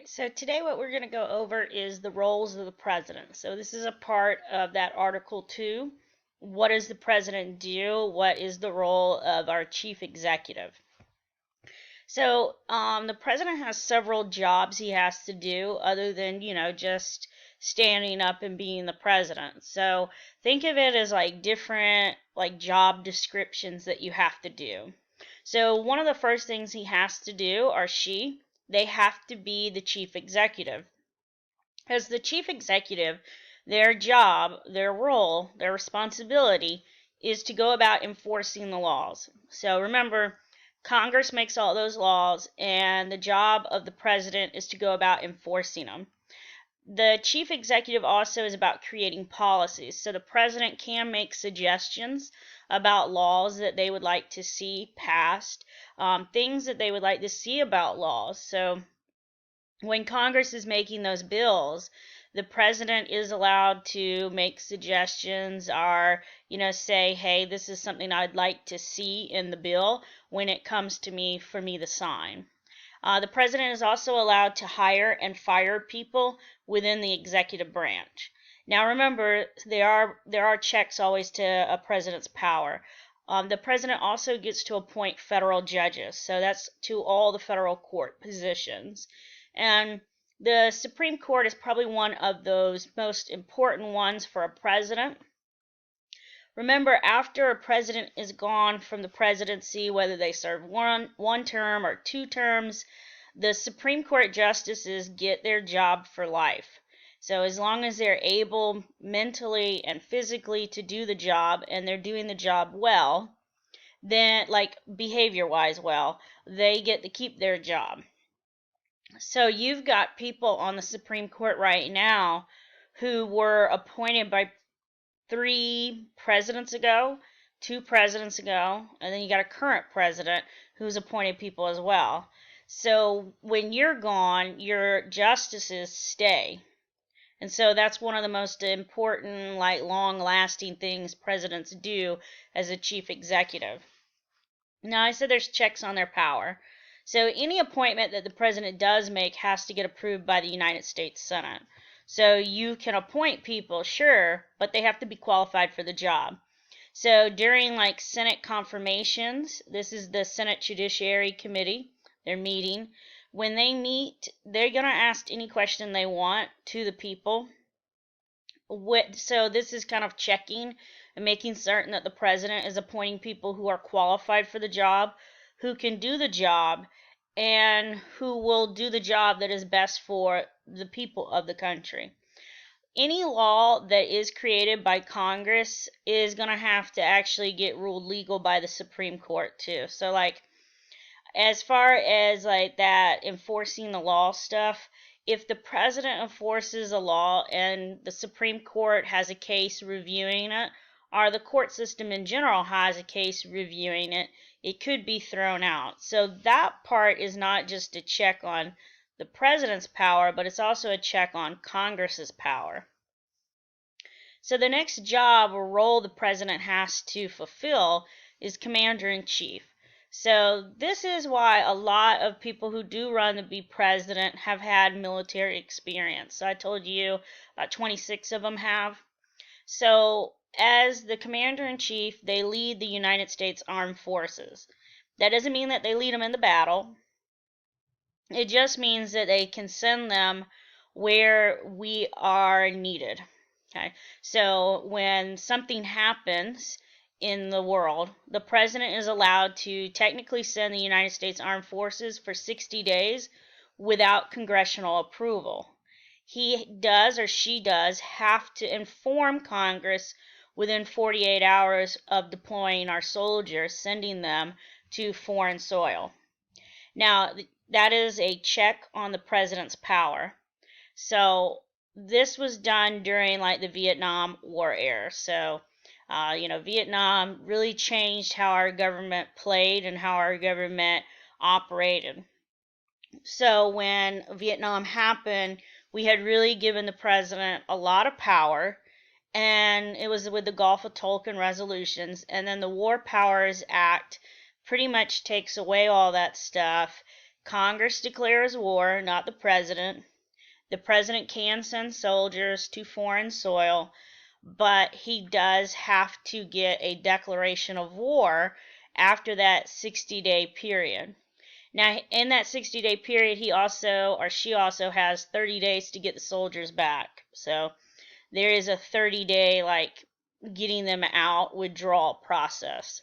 Alright, so today what we're going to go over is the roles of the president. So this is a part of that Article 2. What does the president do? What is the role of our chief executive? So the president has several jobs he has to do other than, just standing up and being the president. So think of it as like different job descriptions that you have to do. So one of the first things he has to do, or she, they have to be the chief executive. As the chief executive, their job, their role, their responsibility is to go about enforcing the laws. So remember, Congress makes all those laws, and the job of the president is to go about enforcing them. The chief executive also is about creating policies. So the president can make suggestions about laws that they would like to see passed, things that they would like to see about laws. So when Congress is making those bills, the president is allowed to make suggestions or, say, hey, this is something I'd like to see in the bill when it comes to me for me to sign. The president is also allowed to hire and fire people within the executive branch. Now remember, there are checks always to a president's power. The president also gets to appoint federal judges, so that's to all the federal court positions. And the Supreme Court is probably one of those most important ones for a president. Remember, after a president is gone from the presidency, whether they serve one term or 2 terms, the Supreme Court justices get their job for life. So as long as they're able mentally and physically to do the job, and they're doing the job well, then behavior-wise well, they get to keep their job. So you've got people on the Supreme Court right now who were appointed by 3 presidents ago, 2 presidents ago, and then you got a current president who's appointed people as well. So when you're gone, your justices stay. And so that's one of the most important, long-lasting things presidents do as a chief executive. Now, I said there's checks on their power. So any appointment that the president does make has to get approved by the United States Senate. So you can appoint people, sure, but they have to be qualified for the job. So during Senate confirmations, this is the Senate Judiciary Committee, they're meeting. When they meet, they're going to ask any question they want to the people. So this is kind of checking and making certain that the president is appointing people who are qualified for the job, who can do the job, and who will do the job that is best for the people of the country. Any law that is created by Congress is going to have to actually get ruled legal by the Supreme Court too. So as far as that enforcing the law stuff, if the president enforces a law and the Supreme Court has a case reviewing it, or the court system in general has a case reviewing it, it could be thrown out. So that part is not just a check on the president's power, but it's also a check on Congress's power. So the next job or role the president has to fulfill is commander-in-chief. So this is why a lot of people who do run to be president have had military experience. So I told you about 26 of them have. So as the commander-in-chief, they lead the United States Armed Forces. That doesn't mean that they lead them in the battle. It just means that they can send them where we are needed. Okay, so when something happens in the world, the president is allowed to technically send the United States Armed Forces for 60 days without congressional approval. He does, or she does, have to inform Congress within 48 hours of deploying our soldiers, sending them to foreign soil. Now, that is a check on the president's power. So this was done during the Vietnam War era. So Vietnam really changed how our government played and how our government operated. So when Vietnam happened, we had really given the president a lot of power, and it was with the Gulf of Tonkin resolutions, and then the War Powers Act pretty much takes away all that stuff, Congress declares war, not the president. The president can send soldiers to foreign soil, but he does have to get a declaration of war after that 60-day period. Now, in that 60-day period, he also or she also has 30 days to get the soldiers back. So there is a 30-day like getting them out withdrawal process.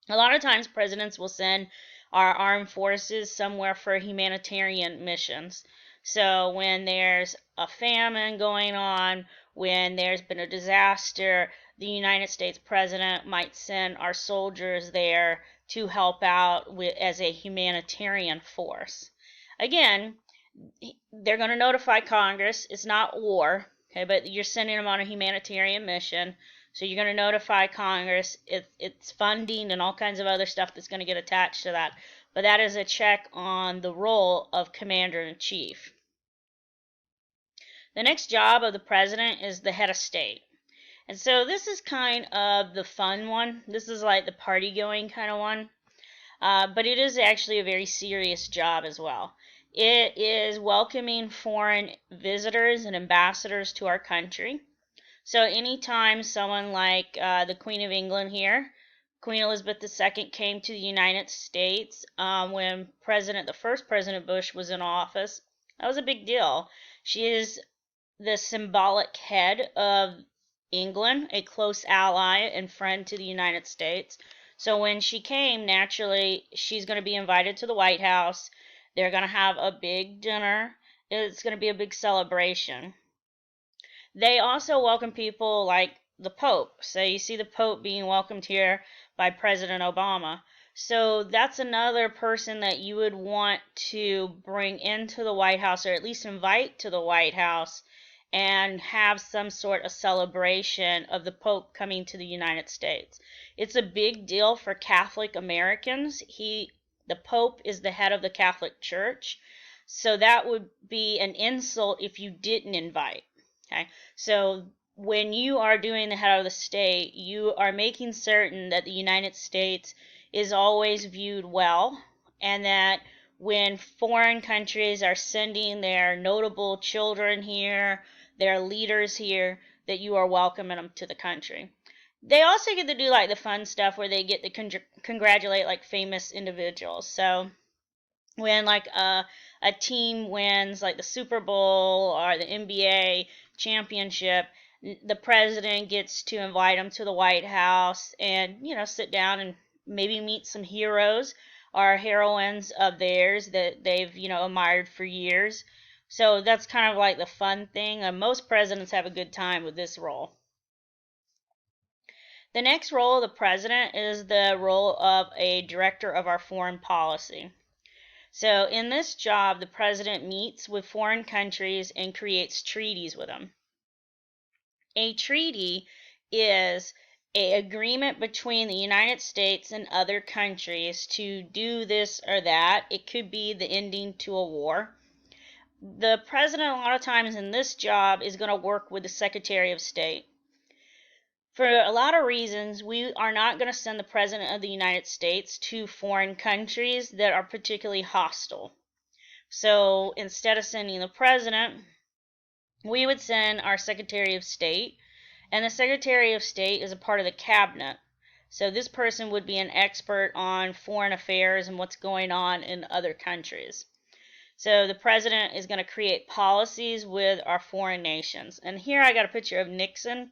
A lot of times presidents will send our armed forces somewhere for humanitarian missions. So when there's a famine going on, when there's been a disaster, the United States president might send our soldiers there to help out with as a humanitarian force. Again, they're going to notify Congress. It's not war, okay, but you're sending them on a humanitarian mission. So you're going to notify Congress. It's funding and all kinds of other stuff that's going to get attached to that. But that is a check on the role of commander-in-chief. The next job of the president is the head of state. And so this is kind of the fun one. This is like the party-going kind of one. But it is actually a very serious job as well. It is welcoming foreign visitors and ambassadors to our country. So anytime someone like the Queen of England here, Queen Elizabeth II, came to the United States when the first President Bush was in office, that was a big deal. She is the symbolic head of England, a close ally and friend to the United States. So when she came, naturally, she's going to be invited to the White House. They're going to have a big dinner. It's going to be a big celebration. They also welcome people like the Pope. So you see the Pope being welcomed here by President Obama. So that's another person that you would want to bring into the White House, or at least invite to the White House, and have some sort of celebration of the Pope coming to the United States. It's a big deal for Catholic Americans. The Pope is the head of the Catholic Church, so that would be an insult if you didn't invite. Okay, so when you are doing the head of the state, you are making certain that the United States is always viewed well, and that when foreign countries are sending their notable children here, their leaders here, that you are welcoming them to the country. They also get to do like the fun stuff where they get to congratulate like famous individuals. So when like a team wins like the Super Bowl or the NBA championship, the president gets to invite them to the White House and, sit down and maybe meet some heroes or heroines of theirs that they've, admired for years. So that's kind of like the fun thing. Most presidents have a good time with this role. The next role of the president is the role of a director of our foreign policy. So in this job, the president meets with foreign countries and creates treaties with them. A treaty is an agreement between the United States and other countries to do this or that. It could be the ending to a war. The president, a lot of times in this job, is going to work with the Secretary of State. For a lot of reasons, we are not going to send the President of the United States to foreign countries that are particularly hostile. So instead of sending the President, we would send our Secretary of State, and the Secretary of State is a part of the cabinet. So this person would be an expert on foreign affairs and what's going on in other countries. So the president is going to create policies with our foreign nations. And here I got a picture of Nixon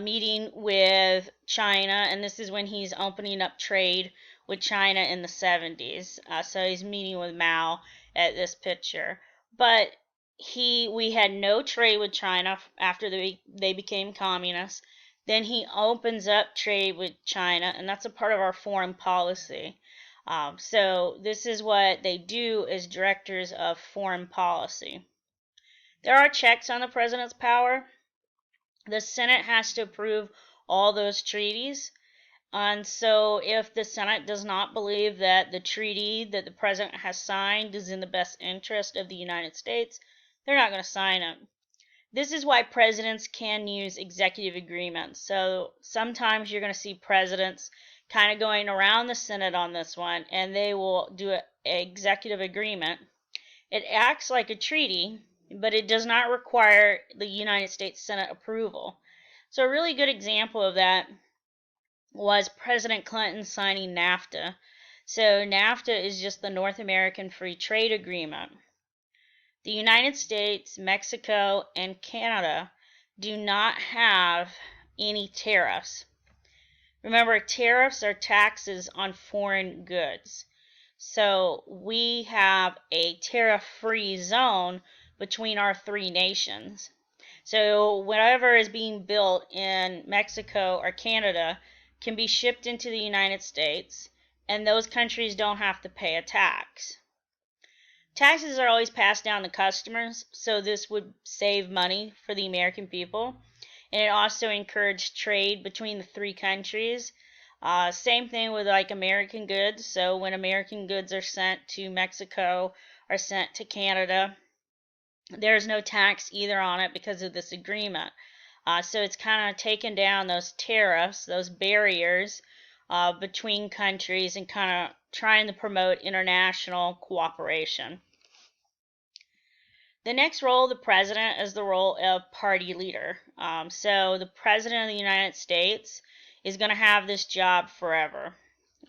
meeting with China, and this is when he's opening up trade with China in the 70s. So he's meeting with Mao at this picture. But we had no trade with China after they became communists. Then he opens up trade with China, and that's a part of our foreign policy. So this is what they do as directors of foreign policy. There are checks on the president's power. The Senate has to approve all those treaties. And so if the Senate does not believe that the treaty that the president has signed is in the best interest of the United States, they're not going to sign it. This is why presidents can use executive agreements. So sometimes you're going to see presidents kind of going around the Senate on this one, and they will do executive agreement. It acts like a treaty, but it does not require the United States Senate approval. So a really good example of that was President Clinton signing NAFTA. So NAFTA is just the North American Free Trade Agreement. The United States, Mexico, and Canada do not have any tariffs. Remember, tariffs are taxes on foreign goods. So we have a tariff-free zone between our three nations. So whatever is being built in Mexico or Canada can be shipped into the United States, and those countries don't have to pay a tax. Taxes are always passed down to customers, so this would save money for the American people. And it also encouraged trade between the three countries. Same thing with like American goods. So when American goods are sent to Mexico or sent to Canada, there's no tax either on it because of this agreement. So it's kind of taken down those tariffs, those barriers between countries, and kind of trying to promote international cooperation. The next role of the president is the role of party leader. So the president of the United States is going to have this job forever.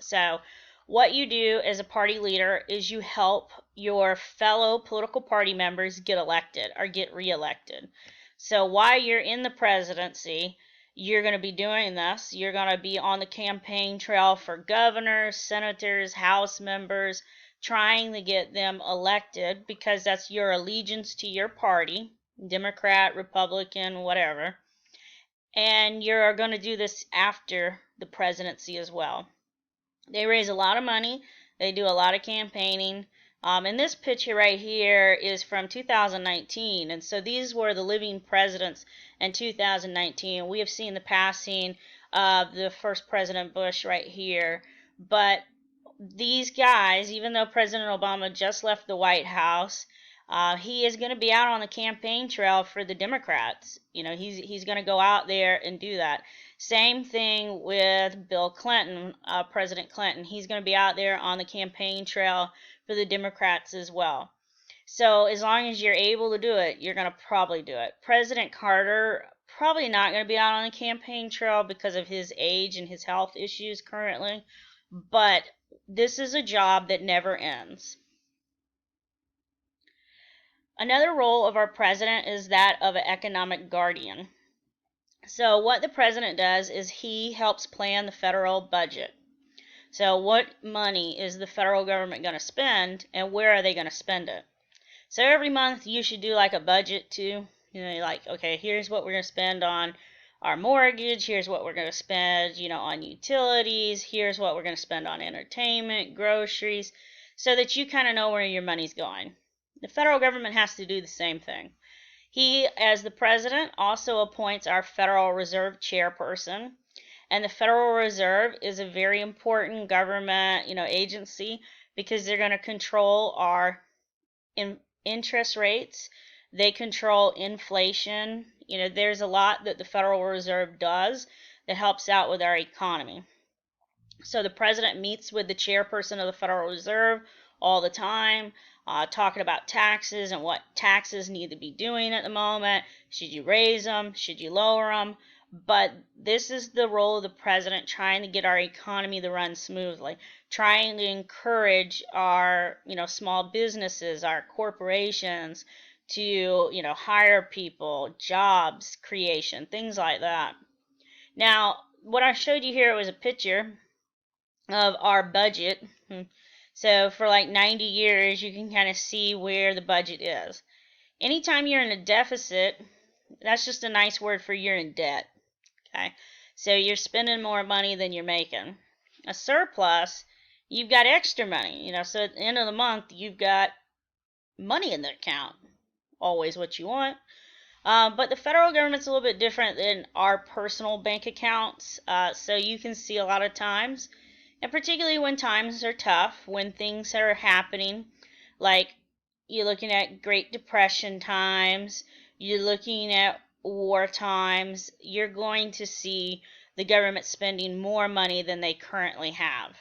So what you do as a party leader is you help your fellow political party members get elected or get reelected. So while you're in the presidency, you're going to be doing this. You're going to be on the campaign trail for governors, senators, House members, trying to get them elected because that's your allegiance to your party, Democrat, Republican, whatever. And you're going to do this after the presidency as well. They raise a lot of money. They do a lot of campaigning. And this picture right here is from 2019. And so these were the living presidents in 2019. We have seen the passing of the first President Bush right here. But these guys, even though President Obama just left the White House, he is going to be out on the campaign trail for the Democrats. You know, he's going to go out there and do that. Same thing with Bill Clinton, President Clinton. He's going to be out there on the campaign trail for the Democrats as well. So as long as you're able to do it, you're going to probably do it. President Carter, probably not going to be out on the campaign trail because of his age and his health issues currently. But this is a job that never ends. Another role of our president is that of an economic guardian. So what the president does is he helps plan the federal budget. So what money is the federal government going to spend, and where are they going to spend it? So every month you should do like a budget too. You know, like, okay, here's what we're going to spend on our mortgage, here's what we're going to spend, on utilities, here's what we're going to spend on entertainment, groceries, so that you kind of know where your money's going. The federal government has to do the same thing. He, as the president, also appoints our Federal Reserve chairperson, and the Federal Reserve is a very important government, agency because they're going to control our interest rates. They control inflation. There's a lot that the Federal Reserve does that helps out with our economy. So the president meets with the chairperson of the Federal Reserve all the time, talking about taxes and what taxes need to be doing at the moment. Should you raise them? Should you lower them? But this is the role of the president, trying to get our economy to run smoothly, trying to encourage our, small businesses, our corporations to, hire people, jobs creation, things like that. Now, what I showed you here was a picture of our budget. So for like 90 years, you can kind of see where the budget is. Anytime you're in a deficit, that's just a nice word for you're in debt. Okay, so you're spending more money than you're making. A surplus, you've got extra money. So at the end of the month, you've got money in the account. Always what you want. But the federal government's a little bit different than our personal bank accounts. So you can see a lot of times, and particularly when times are tough, when things are happening, like you're looking at Great Depression times, you're looking at war times, you're going to see the government spending more money than they currently have.